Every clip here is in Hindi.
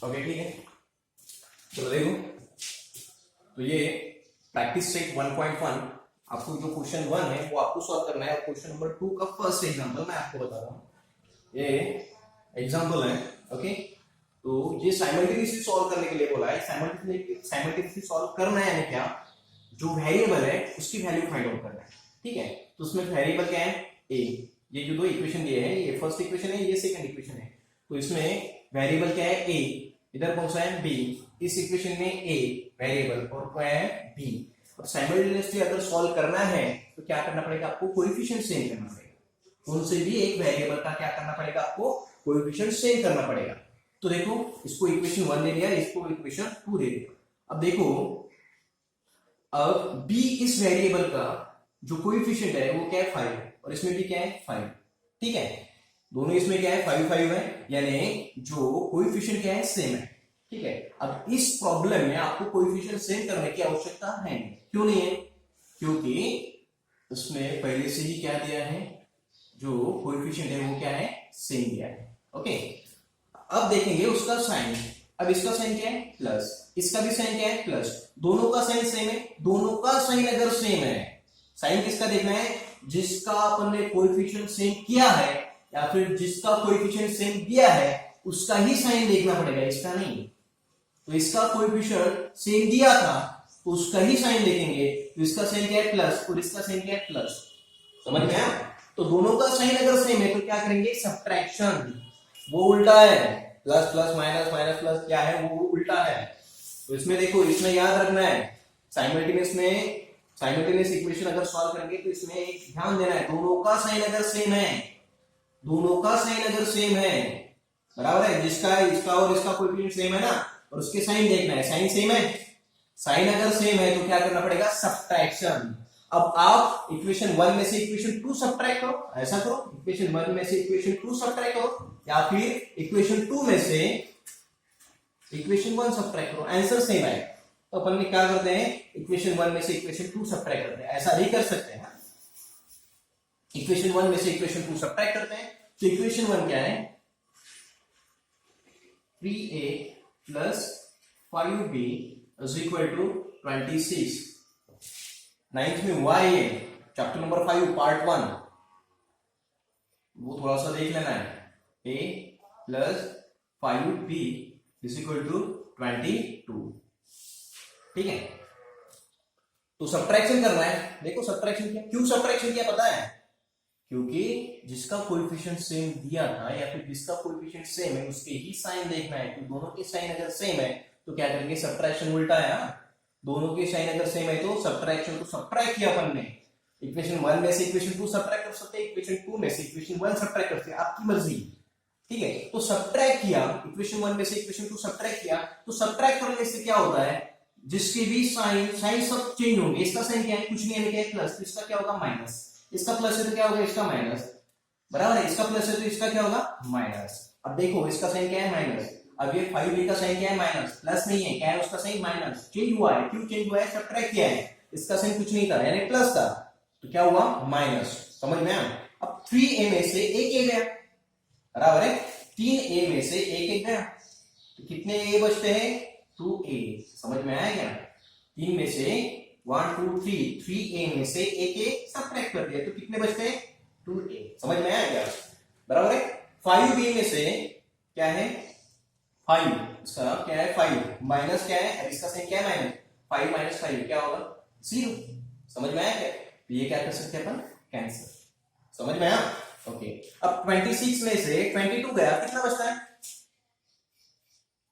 ओके ठीक है, चलो देखो। तो ये प्रैक्टिस सेट 1.1 आपको जो क्वेश्चन 1 है वो आपको सॉल्व करना है। क्वेश्चन नंबर 2 का फर्स्ट एग्जांपल मैं आपको बता रहा हूँ। ये एग्जांपल है, ओके। तो ये साइमल्टेनियसली सॉल्व करने के लिए बोला है। साइमल्टेनियसली सॉल्व करना है यानी क्या, जो वेरिएबल है उसकी वैल्यू फाइंड आउट करना है, ठीक है। तो उसमें वेरिएबल क्या है, ए। ये जो दो इक्वेशन दिए हैं, ये फर्स्ट इक्वेशन है, ये सेकंड इक्वेशन है। तो इसमें वेरिएबल क्या है, ए। इधर कौन सा है, बी। इस इक्वेशन में ए वेरिएबल और क्या है, बी। और साइमल्टेनियसली अगर सॉल्व करना है तो क्या करना पड़ेगा, आपको कोएफिशिएंट सेम करना पड़ेगा। उनसे भी एक वेरिएबल का क्या करना पड़ेगा, आपको कोएफिशिएंट सेम करना पड़ेगा। तो देखो, इसको इक्वेशन 1 दे दिया, इसको इक्वेशन 2 दे दिया। अब देखो, अब b इस वेरिएबल का जो कोएफिशिएंट है वो क्या है, 5, और इसमें भी क्या है, 5, ठीक है। दोनों इसमें क्या है, 5 5 है, यानी जो कोएफिशिएंट क्या है, सेम है, ठीक है। अब इस प्रॉब्लम में आपको कोएफिशिएंट सेम करने की आवश्यकता है नहीं। क्यों नहीं है, क्योंकि उसमें पहले से ही क्या दिया है, जो कोएफिशिएंट है वो क्या है, सेम दिया है, ओके। अब देखेंगे उसका साइन। अब इसका साइन क्या है, प्लस, इसका भी साइन क्या है, प्लस। दोनों का साइन सेम है। दोनों का साइन अगर सेम है, साइन किसका देखना है, जिसका अपन ने कोएफिशिएंट सेम किया है, या फिर जिसका कोएफिशिएंट सेम दिया है उसका ही साइन देखना पड़ेगा, इसका नहीं। तो इसका कोएफिशिएंट सेम दिया था तो उसका ही साइन देखेंगे। तो इसका साइन क्या है, प्लस, और इसका साइन क्या है, प्लस। समझ में आया। तो दोनों का साइन अगर सेम है तो क्या करेंगे, सब्ट्रैक्शन। वो उल्टा है, plus plus minus minus plus, क्या है वो उल्टा है। तो इसमें देखो, इसमें याद रखना है, साइमल्टेनियस इक्वेशन अगर सॉल्व करेंगे तो इसमें एक ध्यान देना है, दोनों का साइन अगर सेम है, दोनों का साइन अगर सेम है, बराबर है, जिसका इसका और इसका कोएफिशिएंट सेम है ना, और उसके साइन देखना है, साइन सेम है। साइन अगर सेम है तो क्या करना पड़ेगा, सब्ट्रैक्शन। अब आप इक्वेशन 1 में से इक्वेशन 2 सब्ट्रैक्ट करो, ऐसा करो, इक्वेशन 1 में से इक्वेशन 2 सब्ट्रैक्ट करो, या फिर इक्वेशन 2 में से इक्वेशन 1 सब्ट्रैक्ट करो, आंसर सेम आएगा। तो अपन क्या करते हैं, इक्वेशन 1 में से इक्वेशन 2 सब्ट्रैक्ट करते हैं, ऐसा भी कर सकते हैं। इक्वेशन 1 में से इक्वेशन 2 सब्ट्रैक्ट करते हैं। तो इक्वेशन 1 क्या है, 3a plus 5b is equal to 26। 9th में y है, चैप्टर नंबर 5 पार्ट 1, वो थोड़ा सा देख लेना है। a plus 5b is equal to 22, ठीक है। तो सब्ट्रैक्शन करना है। देखो सब्ट्रैक्शन किया, क्यों सब्ट्रैक्शन किया पता है, क्योंकि जिसका कोएफिशिएंट सेम दिया था या फिर जिसका कोएफिशिएंट सेम है उसके ही साइन देखना है। तो दोनों के साइन अगर सेम है तो क्या करेंगे, सब्ट्रैक्शन उल्टा है। दोनों के साइन अगर सेम है तो सब्ट्रैक्शन, तो सब्ट्रैक्ट किया अपन ने। इक्वेशन 1 में से इक्वेशन 2 सब्ट्रैक्ट कर सकते हैं, इक्वेशन 2 में से इक्वेशन 1 सब्ट्रैक्ट कर सकते हैं, आपकी मर्जी, ठीक है। तो सब्ट्रैक्ट किया, इक्वेशन 1 में से इक्वेशन 2 सब्ट्रैक्ट किया, तो सब्ट्रैक्ट करने से क्या होता है, जिसके भी साइन सब चेंज होंगे। इसका साइन क्या है, कुछ नहीं है, क्या है, प्लस। तो इसका क्या होगा, माइनस। इसका प्लस है तो क्या होगा, इसका माइनस, बराबर है। इसका प्लस है तो इसका क्या होगा, माइनस। अब देखो इसका साइन क्या है, माइनस। अब ये 5b का साइन क्या है, माइनस, प्लस नहीं है, क्या है उसका साइन, माइनस। चेंज हुआ है, क्यों चेंज हुआ है, सब्ट्रैक्ट किया है। इसका साइन कुछ नहीं था यानी प्लस था, तो क्या हुआ, माइनस। समझ में आया। अब 3a में से एक a गया, बराबर है, 3a में से एक गया, तो कितने a बचते हैं, 2a। समझ में आया क्या, 3 में से 1 2 3, 3a में से एक a सब्ट्रैक्ट कर दिया तो कितने बचते हैं, 2a। समझ में आया क्या, बराबर है। 5b में से क्या है, 5, इसका क्या है, 5 माइनस क्या है, और इसका साइन क्या है, माइनस। 5 माइनस 5 क्या होगा, 0। समझ में आया क्या, तो ये क्या कर सकते हैं अपन, कैंसिल। समझ में आया, ओके। अब 26 में से 22 गया, कितना बचता है,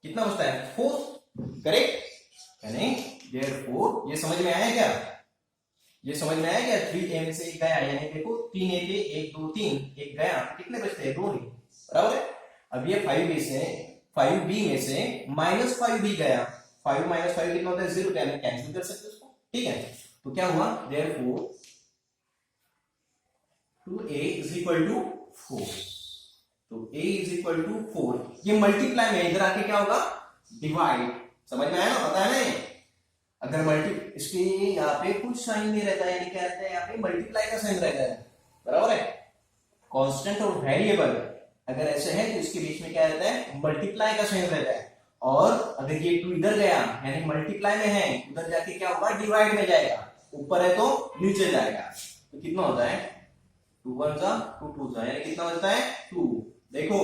कितना बचता है, 4, करेक्ट, यानी देयरफॉर। ये समझ में आया क्या, ये समझ में आया क्या, 3a में से एक गया, यानी देखो 3a के 1 2 3 एक गया, कितने बचते हैं, 2 ही, बराबर है। अब ये 5b में से माइनस 5b गया, 5 माइनस 5 कितना होता है, 0, यानी कैंसिल कर सकते हैं उसको, ठीक है। तो क्या हुआ, therefore 2a is equal to 4। तो a इज इक्वल टू 4, ये मल्टीप्लाई में इधर आके क्या होगा, डिवाइड। समझ में आया ना, पता है ना। अगर मल्टी, इसके यहाँ पे कुछ साइन नहीं रहता है, यानी क्या रहता है, यहाँ पे मल्टीप्लाई का साइन रहता है, बराबर है। कांस्टेंट और वेरिएबल अगर ऐसे है तो इसके बीच में क्या रहता है, मल्टीप्लाई का साइन रहता है। और अगर ये 2 इधर गया यानी मल्टीप्लाई में है, उधर जाके क्या होगा, डिवाइड में जाएगा, ऊपर है तो नीचे जाएगा। तो कितना होता है 2 1 जा 2 2 जा, यानी कितना होता है 2। देखो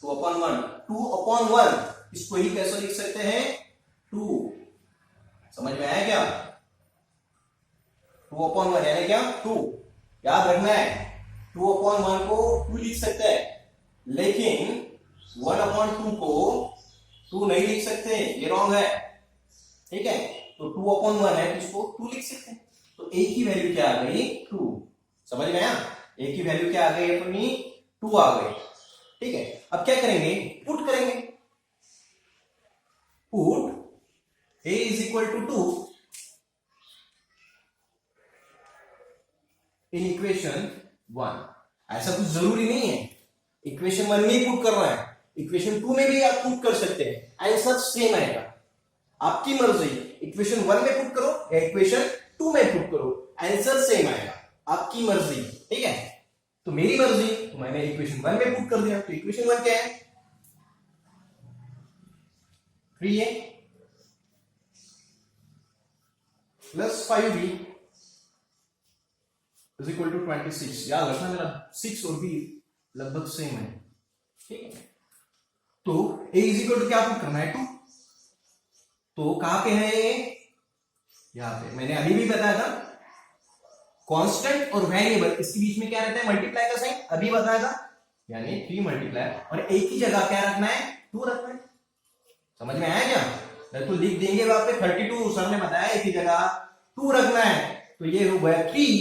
2/1, 2/1 इसको ही कैसे लिख सकते हैं 2। समझ में आया क्या? 2/1 यानी क्या 2। याद रखना है 2/1 को 2 लिख सकते हैं, लेकिन 1/2 को 2 नहीं लिख सकते, ये रॉन्ग है। ठीक है, तो 2/1 है इसको 2 लिख सकते हैं। तो a की वैल्यू क्या आ गई 2। समझ में आया? a की वैल्यू क्या आ गई अपनी 2 आ गई। ठीक है, अब क्या करेंगे, पुट करेंगे। Put a is equal to 2 in equation 1। ऐसा कुछ जरूरी नहीं है इक्वेशन 1 में ही पुट करना है, इक्वेशन 2 में भी आप पुट कर सकते हैं, आंसर सेम आएगा। आपकी मर्जी, इक्वेशन 1 में पुट करो या इक्वेशन 2 में पुट करो, आंसर सेम आएगा, आपकी मर्जी। ठीक है, तो मेरी मर्जी, तो मैंने इक्वेशन 1 में पुट कर दिया। तो इक्वेशन 1 क्या है 3a plus 5b is equal to 26। याद रखना मेरा 6 और b लगभग सेम है। ठीक है, तो a इज इक्वल टू क्या पुट करना है 2। तो कहां पे है ये, यहां पे। मैंने अभी भी बताया था कांस्टेंट और वेरिएबल इसके बीच में क्या रहता है, मल्टीप्लाई का साइन, अभी बताया था। यानी 3 मल्टीप्लाई और एक ही जगह क्या रखना है 2 रखना है। समझ में आया क्या? नहीं तो लिख देंगे वहां पे 32, सर ने बताया एक ही जगह 2 रखना है, तो ये हो गया 3,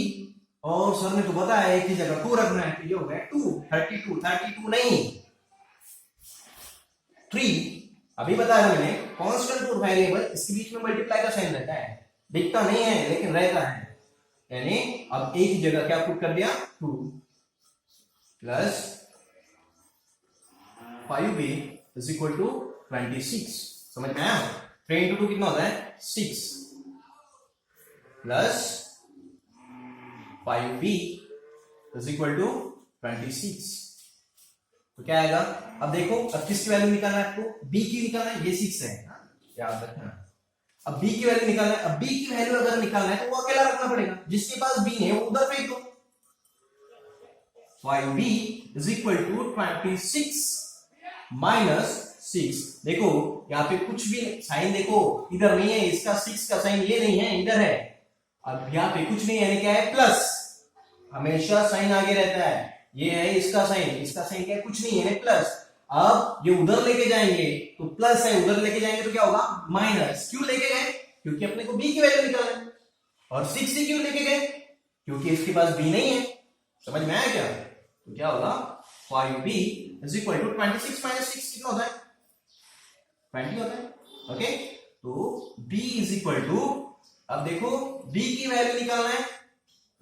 और सर ने तो बताया एक ही जगह 2 रखना है, तो ये हो गया 2। 32 नहीं 3। अभी बताया मैंने कांस्टेंट और वेरिएबल इसके बीच में मल्टीप्लाई का साइन रहता है, दिखता नहीं है लेकिन रहता है। यानी अब एक ही जगह क्या पुट कर दिया 2 plus 5b is equal to 26। समझ में आया? 3 into 2 कितना होता है 6 plus 5b is equal to 26। तो क्या आएगा, अब देखो, अब किसकी वैल्यू निकालना है आपको, b की निकालना है, ये 6 है, याद रखना। अब b की वैल्यू निकालना है, अब b की वैल्यू अगर निकालना है तो वो अकेला रखना पड़ेगा, जिसके पास b है वो उधर फेंक दो। 5b is equal to 26 minus 6। देखो यहाँ पे कुछ भी साइन देखो इधर नहीं है, इसका 6 का साइन ये नहीं है, इधर है। अब यहाँ पे कुछ नहीं है, यानी क्या है प्लस, हमेशा साइन आगे रहता है। ये है इसका साइन क्या है, कुछ नहीं है प्लस। अब ये उधर लेके जाएंगे तो प्लस है, उधर लेके जाएंगे तो क्या होगा माइनस। क्यों लेके गए, क्योंकि अपने को b की वैल्यू निकालना है। और 6 से क्यों लेके गए, क्योंकि इसके पास b नहीं है। समझ में आया क्या? तो क्या होगा 5b is equal to 26 minus 6 कितना होता है 20 होता है। ओके, तो b इज इक्वल टू, अब देखो b की वैल्यू निकालना है,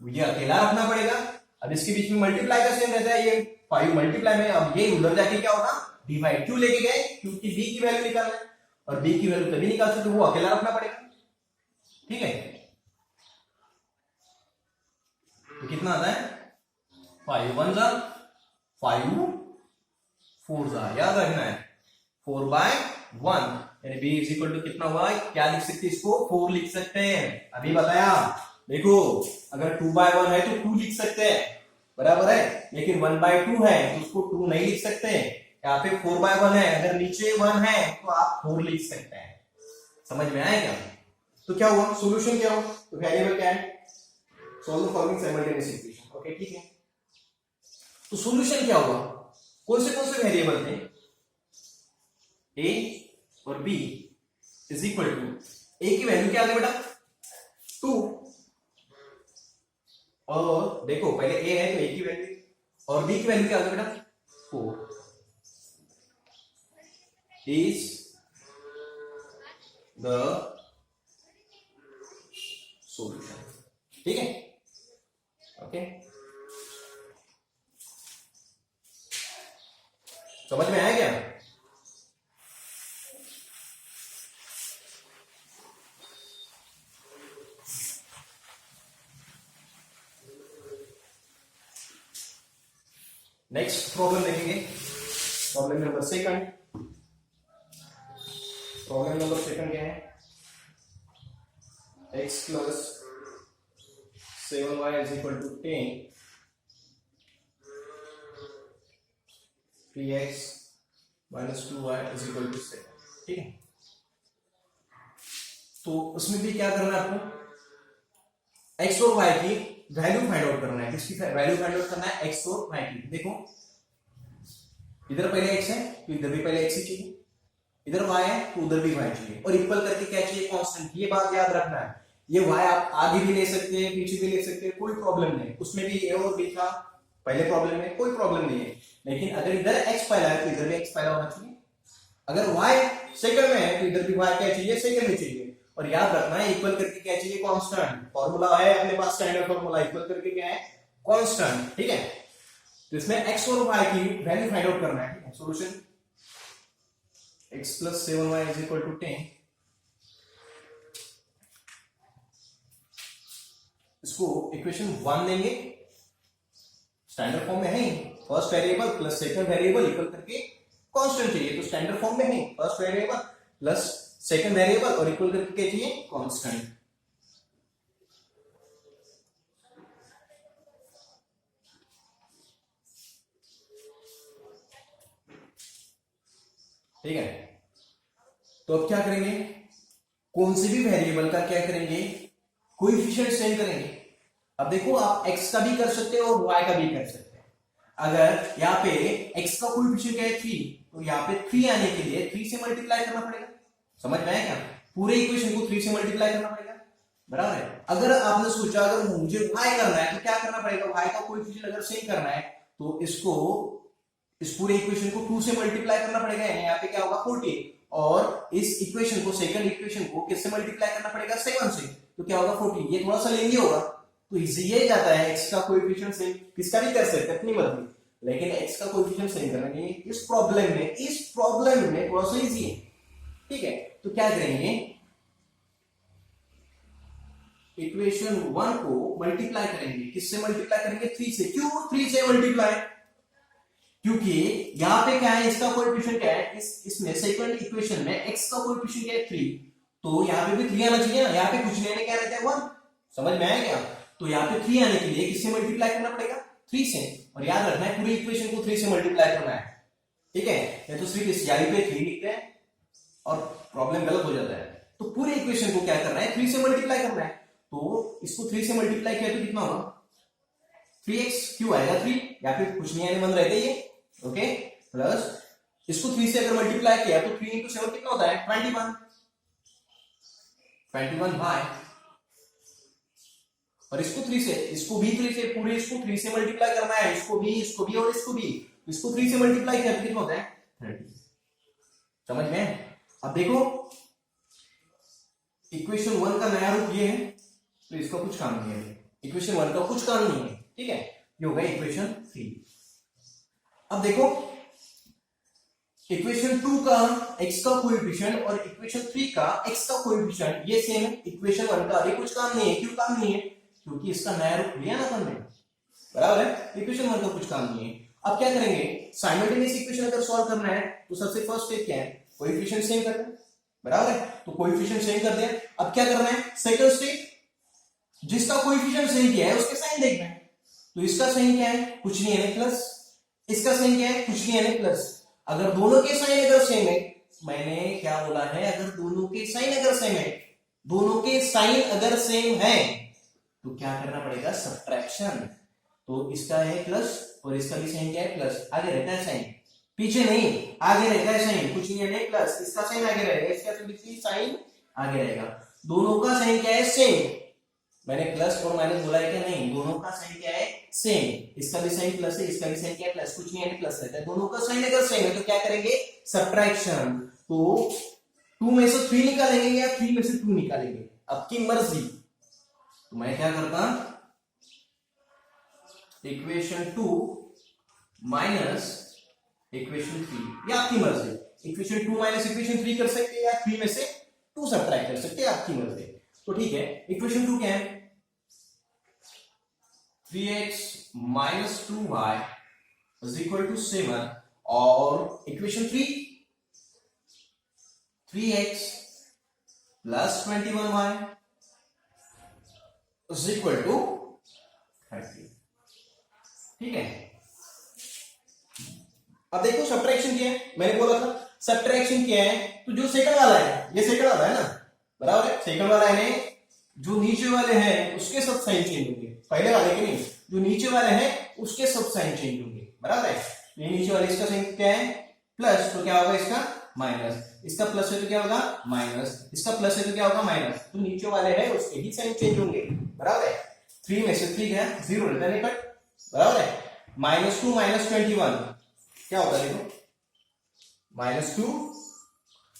ये अकेला रखना पड़ेगा। अब इसके बीच में मल्टीप्लाई का साइन रहता है, ये 5 मल्टीप्लाई में, अब ये उधर जाके क्या होगा डिवाइड। क्यों लेके गए, क्योंकि b की वैल्यू निकालना है, और b की वैल्यू तभी निकाल सकते वो अकेला रखना पड़ेगा। ठीक है, तो कितना आता है 5 1 जा 5 4 जा, याद रखना है 4/1, यानी b इज इक्वल टू कितना हुआ, क्या लिख सकते हैं इसको 4 लिख सकते हैं। अभी बताया, देखो अगर 2/1 है तो 2 लिख सकते हैं, बराबर है, लेकिन 1/2 है तो उसको 2 नहीं लिख सकते। यहाँ पे 4/1 है, अगर नीचे 1 है तो आप 4 लिख सकते हैं। समझ में आया क्या? तो क्या हुआ, सॉल्यूशन क्या हुआ, तो वेरिएबल क्या है, solve the following simultaneous equation. Okay ठीक है, तो सॉल्यूशन क्या हुआ, कौन से वेरिएबल थे, a और b is equal to, a की वैल्यू क्या आ गई बेटा 2, और देखो पहले a है तो a की वैल्यू, और b की वैल्यू क्या आ गई बेटा 4 इज द सॉल्यूशन। ठीक है, ओके, समझ में आया क्या? नेक्स्ट प्रॉब्लम देखेंगे, problem number 2। Problem number second क्या है, x plus 7y is equal to 10 3x minus 2y is equal to 7। ठीक है, तो उसमें भी क्या करना है आपको, x और y की वैल्यू फाइंड आउट करना है। किसकी वैल्यू फाइंड आउट करना है, x और y की। देखो इधर पहले x है तो इधर भी पहले x ही चाहिए, इधर y है तो उधर भी y चाहिए, और इक्वल करके क्या चाहिए, कांस्टेंट। ये बात याद रखना है, ये y आप आगे भी ले सकते हैं पीछे भी ले सकते हैं, कोई प्रॉब्लम नहीं। उसमें भी a और b था पहले प्रॉब्लम में, कोई प्रॉब्लम नहीं है। लेकिन अगर इधर x पहला है तो इधर भी x पहला होना चाहिए, अगर y सेकंड में है तो इधर भी y क्या चाहिए, सेकंड में चाहिए। और याद रखना है इक्वल करके क्या चाहिए, कांस्टेंट। फॉर्मूला है अपने पास स्टैंडर्ड फॉर्मूला, इक्वल करके क्या है, कांस्टेंट। ठीक है, तो इसमें x और y की वैल्यू फाइंड आउट करना है। ठीक है, solution x plus 7y is equal to 10, इसको इक्वेशन 1 देंगे, स्टैंडर्ड फॉर्म में है ही, first variable plus second variable equal करके कांस्टेंट चाहिए, तो स्टैंडर्ड फॉर्म में है first variable plus second variable और इक्वल करके क्या चाहिए, कांस्टेंट। ठीक है, तो अब क्या करेंगे, कौन से भी वेरिएबल का क्या करेंगे, कोएफिशिएंट सेम करेंगे। अब देखो आप x का भी कर सकते हो और y का भी कर सकते हैं। अगर यहाँ पे x का कोएफिशिएंट क्या है 3, तो यहाँ पे 3 आने के लिए 3 से मल्टीप्लाई करना पड़ेगा। समझ में आया क्या, पूरे इक्वेशन को 3 से मल्टीप्लाई करना पड़ेगा, बराबर है। अगर आपने सोचा अगर मुझे y करना है तो क्या करना पड़ेगा, y का कोएफिशिएंट अगर सेम करना है तो इसको इस पूरे इक्वेशन को 2 से मल्टीप्लाई करना पड़ेगा, यहाँ पे क्या होगा 14, और इस इक्वेशन को सेकंड इक्वेशन को किससे मल्टीप्लाई करना पड़ेगा, 7 से, तो क्या होगा 14। ये थोड़ा सा लेंदी होगा तो इजी ये जाता है, x का कोएफिशिएंट सेम किसका भी कर सकते हैं अपनी मर्जी, लेकिन x का कोएफिशिएंट सेम करना नहीं, इस प्रॉब्लम में थोड़ा सा इजी है। ठीक है, तो क्या करेंगे, इक्वेशन 1 को मल्टीप्लाई करेंगे, किससे मल्टीप्लाई करेंगे, 3 से। क्यों 3 से मल्टीप्लाई, क्योंकि यहाँ पे क्या है, इसका कोएफिशिएंट क्या है, इसमें सेकंड इक्वेशन में x का कोएफिशिएंट क्या है 3, तो यहाँ पे भी 3 आना चाहिए ना, यहाँ पे कुछ नहीं आने क्या रहता है 1। समझ में आया क्या, तो यहाँ पे 3 आने के लिए किससे मल्टीप्लाई करना पड़ेगा, 3 से। और याद रखना है पूरी इक्वेशन को 3 से मल्टीप्लाई करना है। ठीक है, या तो सिर्फ इस यहीं पे 3 लिखते हैं और प्रॉब्लम गलत हो जाता है, तो पूरे इक्वेशन को क्या करना है, 3 से मल्टीप्लाई करना है। तो इसको 3 से मल्टीप्लाई किया तो कितना होगा, 3x क्यों आएगा 3, या फिर कुछ नहीं आने मन रहते ये, ओके, प्लस इसको 3 से अगर मल्टीप्लाई किया तो 3 इंटू 7 कितना होता है, 21 भाई, और इसको 3 से, इसको भी 3 से, पूरे इसको 3 से मल्टीप्लाई करना है, इसको भी और इसको भी, इसको 3 से मल्टीप्लाई किया तो कितना होता है 30। समझ में। अब देखो इक्वेशन 1 का नया रूप ये है, तो इसका कुछ काम नहीं है, इक्वेशन 1 का कुछ काम नहीं है। ठीक है, ये हो गया इक्वेशन 3। अब देखो इक्वेशन 2 का x का कोएफिशिएंट और इक्वेशन 3 का x का कोएफिशिएंट ये सेम है, इक्वेशन 1 का अभी कुछ काम नहीं है। क्यों काम नहीं है, क्योंकि इसका नया रूप लिया ना हमने, बराबर है, इक्वेशन 1 का कुछ काम नहीं है। अब क्या करेंगे, साइमल्टेनियस इक्वेशन अगर सॉल्व करना है तो सबसे फर्स्ट स्टेप क्या है, कोएफिशिएंट सेम करना है, बराबर है, तो कोएफिशिएंट सेम कर दिया। अब क्या करना है, सेकंड स्टेप, जिसका कोएफिशिएंट सेम किया है उसके साइन देखना है, तो इसका साइन क्या है, कुछ नहीं है प्लस, इसका साइन क्या है, कुछ नहीं है प्लस। अगर दोनों के साइन अगर सेम है, मैंने क्या बोला है, अगर दोनों के साइन अगर सेम है, दोनों के साइन अगर सेम है तो क्या करना पड़ेगा, सब्ट्रैक्शन। तो इसका है प्लस और इसका भी साइन क्या है, प्लस, आगे रहता है साइन, पीछे नहीं, आगे रहता है साइन, कुछ नहीं है प्लस, इसका साइन आगे रहेगा, इसका साइन आगे रहेगा, दोनों का साइन क्या है, सेम। मैंने प्लस और माइनस बोला है क्या, नहीं, दोनों का साइन क्या है, सेम, इसका भी साइन प्लस है, इसका भी साइन क्या है, प्लस, कुछ नहीं है प्लस रहता है, दोनों का साइन अगर सेम है तो क्या करेंगे, सब्ट्रैक्शन। तो 2 में से 3 निकालेंगे या 3 में से 2 निकालेंगे, आपकी मर्जी। तो मैं क्या करता, इक्वेशन 2 माइनस इक्वेशन 3, ये आपकी मर्जी, इक्वेशन 2 माइनस इक्वेशन 3 कर सकते हैं या 3 में से 2 सब्ट्रैक्ट कर सकते हैं, आपकी मर्जी। तो ठीक है, इक्वेशन 2 क्या है, 3x minus 2y is equal to 7, और equation 3 3x plus 21y is equal to 30। ठीक है, अब देखो सब्ट्रैक्शन किया है, मैंने बोला था सब्ट्रैक्शन किया है, तो जो सेकंड वाला है, ये सेकंड वाला है ना, बराबर है, सेकंड वाला है जो नीचे वाले हैं उसके सब साइन चेंज होंगे, पहले वाले के नहीं, जो नीचे वाले हैं उसके सब साइन चेंज होंगे, बराबर है। ये नीचे वाले इसका साइन क्या है प्लस, तो क्या होगा इसका माइनस, इसका प्लस है तो क्या होगा माइनस, इसका प्लस है तो क्या होगा माइनस, तो नीचे वाले हैं उसके ही साइन चेंज होंगे, बराबर है। 3 में से 3 है 0 लेता है कट, बराबर है। -2 -21 क्या होता है देखो, -2,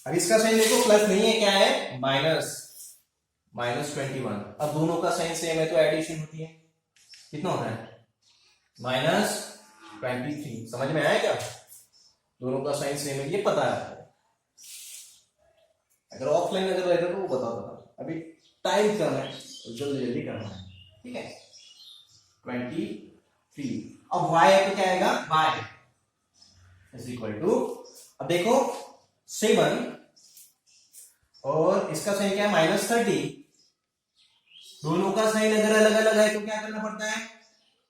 अब इसका साइन देखो प्लस नहीं है, क्या है -21। अब दोनों का साइन सेम है तो एडिशन होती है, कितना होता है -23। समझ में आया क्या, दोनों का साइन सेम है, ये पता है। अगर ऑफलाइन अगर रहता तो वो बता, अभी टाइम करना है, जल्दी जल्दी करना है, ठीक है। 23, अब y है तो क्या आएगा, y इज इक्वल टू, अब देखो 7 और इसका साइन क्या है -30, दोनों का साइन अगर अलग अलग है तो क्या करना पड़ता है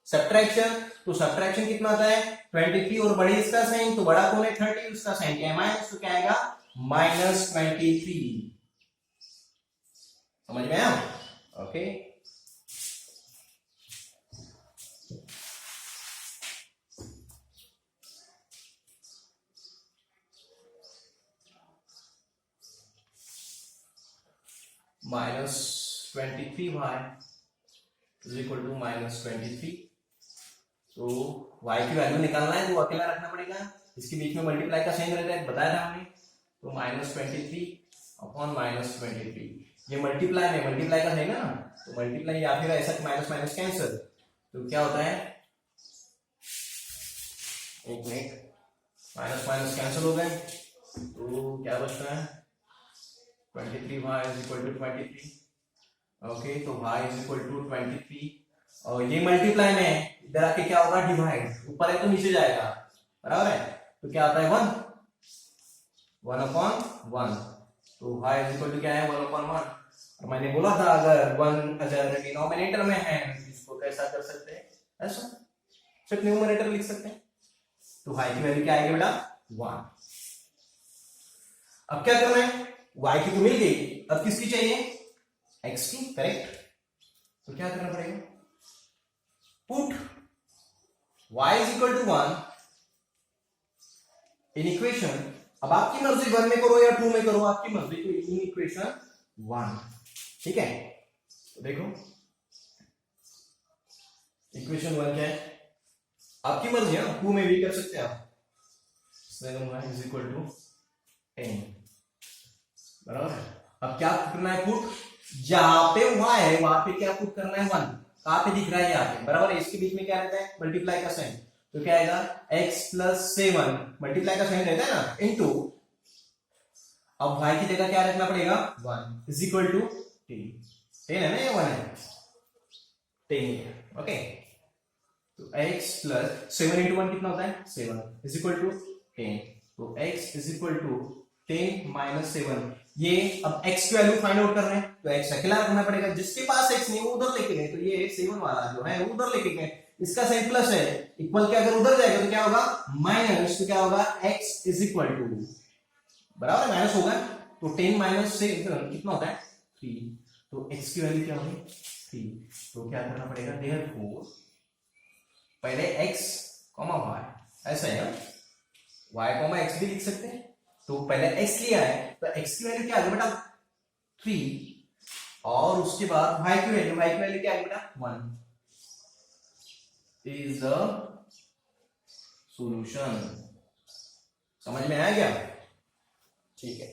सब्ट्रैक्शन, तो सब्ट्रैक्शन कितना आता है 23, और बड़ी इसका साइन, तो बड़ा कौन है 30, उसका साइन क्या है माइनस, तो क्या आएगा -23। समझ में आया, okay. -23y is equal to -23, तो y की वैल्यू निकालना है तो अकेला रखना पड़ेगा, इसके बीच में मल्टीप्लाई का साइन रहता है, बताया था हमने, तो -23 अपॉन -23, ये मल्टीप्लाई में मल्टीप्लाई का साइन है ना, तो मल्टीप्लाई या फिर ऐसा माइनस माइनस कैंसिल, तो क्या होता है, एक मिनट, माइनस माइनस कैंसिल हो गए, तो क्या बचता है 23y is equal to 23, okay, तो y इज इक्वल टू 23, और ये मल्टीप्लाई में इधर आके क्या होगा डिवाइड, ऊपर है तो नीचे जाएगा, बराबर है, तो क्या आता है 1/1, तो y इज इक्वल टू क्या है 1/1, और मैंने बोला था अगर 1 अगर डिनोमिनेटर में है इसको कैसा कर सकते हैं, ऐसा सिर्फ न्यूमरेटर लिख सकते हैं, तो y की वैल्यू क्या आएगी बेटा 1। अब क्या करना है, y की तो मिल गई, अब किसकी चाहिए x की, करेक्ट, तो क्या करना पड़ेगा, put y is equal to 1 in equation, अब आपकी मर्जी 1 में करो या 2 में करो, आपकी मर्जी, तो इन इक्वेशन 1, ठीक है। तो देखो इक्वेशन 1 क्या है, आपकी मर्जी है, 2 में भी कर सकते हैं आप, 7y इज इक्वल टू 10, बराबर है। अब क्या करना है पुट, जहां पे y है वहां पे क्या पुट करना है 1, कहां पे दिख रहा है यहाँ पे, बराबर है, इसके बीच में क्या रहता है मल्टीप्लाई का साइन, तो क्या आएगा x प्लस 7, मल्टीप्लाई का साइन रहता है ना, इनटू, अब y की जगह क्या रखना पड़ेगा 1 इज इक्वल टू 10 है ना, ये 1 है 10, ओके, तो x प्लस 7 इंटू 1 कितना होता है 7 इज इक्वल टू 10, तो x is equal to 10 minus 7, ये अब x की वैल्यू फाइंड आउट करना है, तो x अकेला रखना पड़ेगा, जिसके पास x नहीं वो उधर लेके गए, तो ये 7 वाला जो है वो उधर लेके गए, इसका साइन प्लस है, इक्वल के अगर उधर जाएगा तो क्या होगा माइनस, तो क्या होगा x इज इक्वल टू, बराबर है माइनस होगा, तो 10 माइनस से कितना होता है 3, तो x की वैल्यू क्या होगी 3, तो क्या करना पड़ेगा देयरफॉर पहले x, y, ऐसा है y, x भी लिख सकते हैं, तो पहले x लिया है तो x की वैल्यू क्या आ गई बेटा 3, और उसके बाद y की वैल्यू क्या आ गई बेटा 1 इज द सॉल्यूशन। समझ में आया क्या, ठीक है।